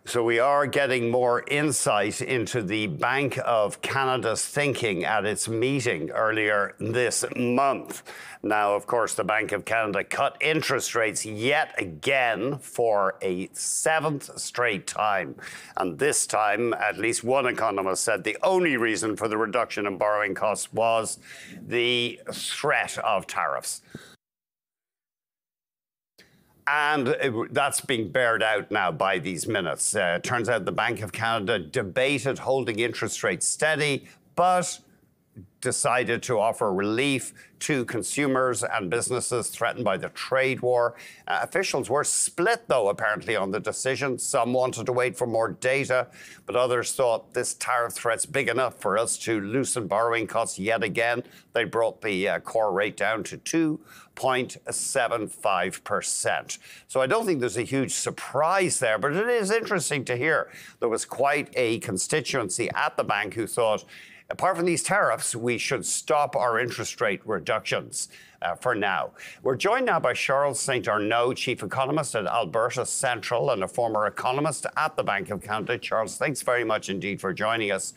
So we are getting more insight into the Bank of Canada's thinking at its meeting earlier this month. Now, of course, the Bank of Canada cut interest rates yet again for a seventh straight time. And this time, at least one economist said the only reason for the reduction in borrowing costs was the threat of tariffs. And that's being bared out now by these minutes. Turns out the Bank of Canada debated holding interest rates steady, but decided to offer relief to consumers and businesses threatened by the trade war. Officials were split, though, apparently, on the decision. Some wanted to wait for more data, but others thought this tariff threat's big enough for us to loosen borrowing costs yet again. They brought the core rate down to 2.75%. So I don't think there's a huge surprise there, but it is interesting to hear there was quite a constituency at the bank who thought, apart from these tariffs, we should stop our interest rate reductions for now. We're joined now by St-Arnaud, chief economist at Alberta Central and a former economist at the Bank of Canada. Charles, thanks very much indeed for joining us.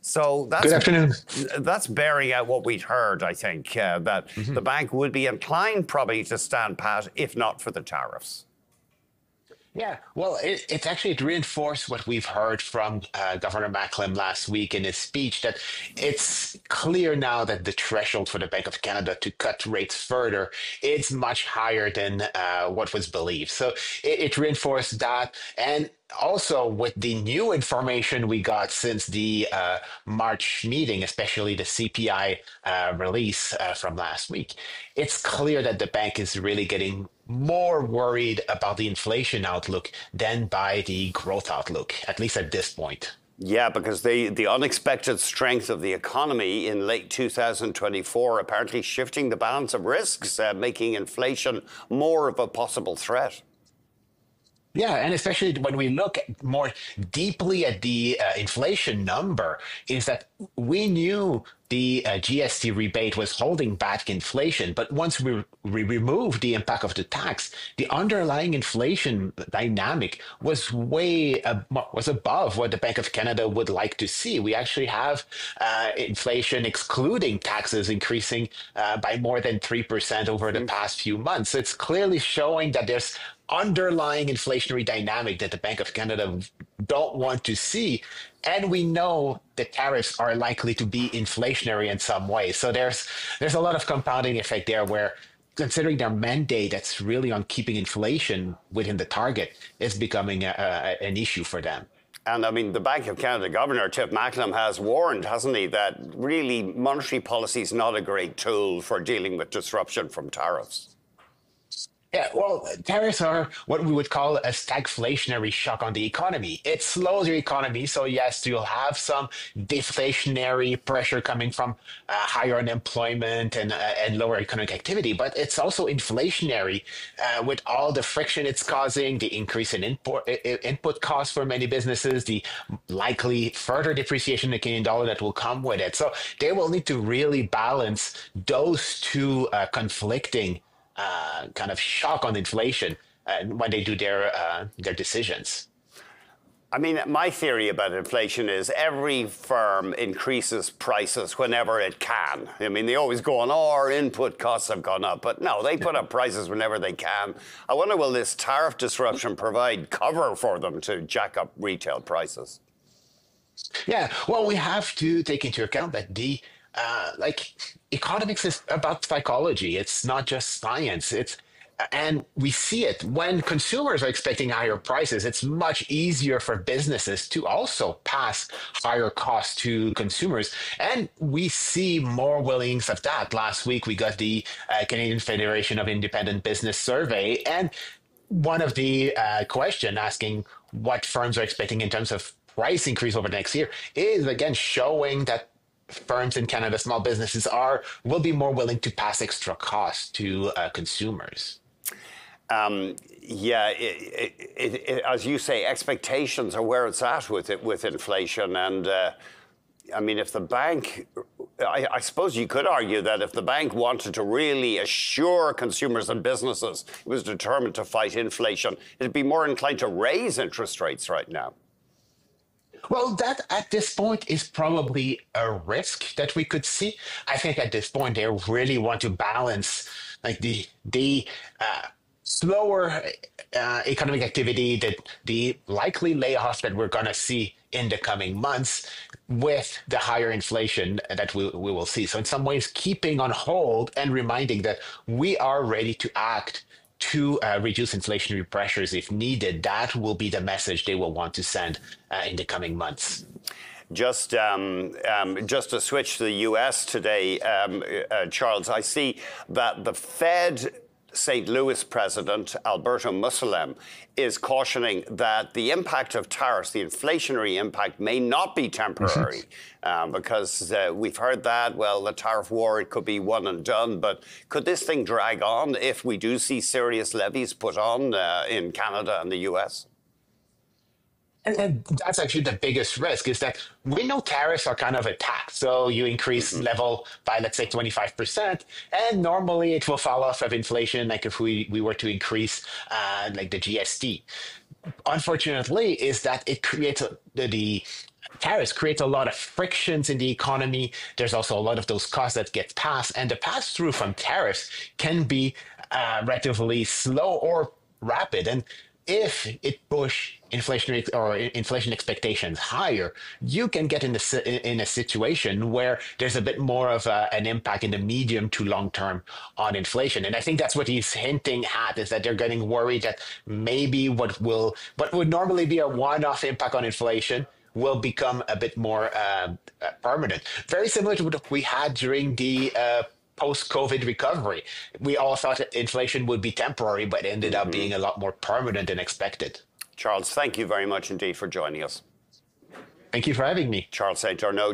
So that's, good afternoon. That's bearing out what we'd heard, I think, that the bank would be inclined probably to stand pat if not for the tariffs. Yeah, well, it reinforced what we've heard from Governor Macklem last week in his speech, that it's clear now that the threshold for the Bank of Canada to cut rates further is much higher than what was believed. So it reinforced that. And also, with the new information we got since the March meeting, especially the CPI release from last week, it's clear that the bank is really getting more worried about the inflation outlook than by the growth outlook, at least at this point. Yeah, because the unexpected strength of the economy in late 2024 apparently shifting the balance of risks, making inflation more of a possible threat. Yeah, and especially when we look more deeply at the inflation number, is that we knew the GST rebate was holding back inflation, but once we removed the impact of the tax, the underlying inflation dynamic was was above what the Bank of Canada would like to see. We actually have inflation excluding taxes increasing by more than 3% over the past few months. So it's clearly showing that there's underlying inflationary dynamic that the Bank of Canada don't want to see. And we know the tariffs are likely to be inflationary in some way. So there's a lot of compounding effect there where, considering their mandate that's really on keeping inflation within the target, is becoming an issue for them. And I mean, the Bank of Canada Governor, Tiff Macklem, has warned, hasn't he, that really monetary policy is not a great tool for dealing with disruption from tariffs. Yeah, well, tariffs are what we would call a stagflationary shock on the economy. It slows your economy, so yes, you'll have some deflationary pressure coming from higher unemployment and lower economic activity, but it's also inflationary with all the friction it's causing, the increase in input costs for many businesses, the likely further depreciation in the Canadian dollar that will come with it. So they will need to really balance those two conflicting kind of shock on inflation when they do their decisions. I mean, my theory about inflation is every firm increases prices whenever it can. I mean, they always go on, oh, our input costs have gone up. But no, they put up prices whenever they can. I wonder, will this tariff disruption provide cover for them to jack up retail prices? Yeah, well, we have to take into account that economics is about psychology. It's not just science. And we see it when consumers are expecting higher prices. It's much easier for businesses to also pass higher costs to consumers. And we see more willingness of that. Last week, we got the Canadian Federation of Independent Business survey. And one of the question asking what firms are expecting in terms of price increase over the next year is, again, showing that firms in Canada, small businesses will be more willing to pass extra costs to consumers. Yeah, as you say, expectations are where it's at with inflation, and I mean, if the bank, I suppose you could argue that if the bank wanted to really assure consumers and businesses it was determined to fight inflation, it'd be more inclined to raise interest rates right now. Well, that at this point is probably a risk that we could see. I think at this point they really want to balance like the slower economic activity, that the likely layoffs that we're going to see in the coming months with the higher inflation that we will see. So in some ways, keeping on hold and reminding that we are ready to act to reduce inflationary pressures if needed. That will be the message they will want to send in the coming months. Just to switch to the U.S. today, Charles, I see that the Fed St. Louis president, Alberta Mussolem, is cautioning that the impact of tariffs, the inflationary impact, may not be temporary because we've heard that, well, the tariff war, it could be one and done. But could this thing drag on if we do see serious levies put on in Canada and the U.S.? And that's actually the biggest risk, is that we know tariffs are kind of a tax. So you increase level by, let's say, 25%, and normally it will fall off of inflation, like if we were to increase like the GST. Unfortunately, is that it creates the tariffs create a lot of frictions in the economy. There's also a lot of those costs that get passed, and the pass-through from tariffs can be relatively slow or rapid. And if it push inflationary or inflation expectations higher, you can get in a situation where there's a bit more of an impact in the medium to long term on inflation. And I think that's what he's hinting at, is that they're getting worried that maybe what would normally be a one-off impact on inflation will become a bit more permanent. Very similar to what we had during the post-COVID recovery. We all thought that inflation would be temporary, but ended up being a lot more permanent than expected. Charles, thank you very much indeed for joining us. Thank you for having me. Charles St-Arnaud,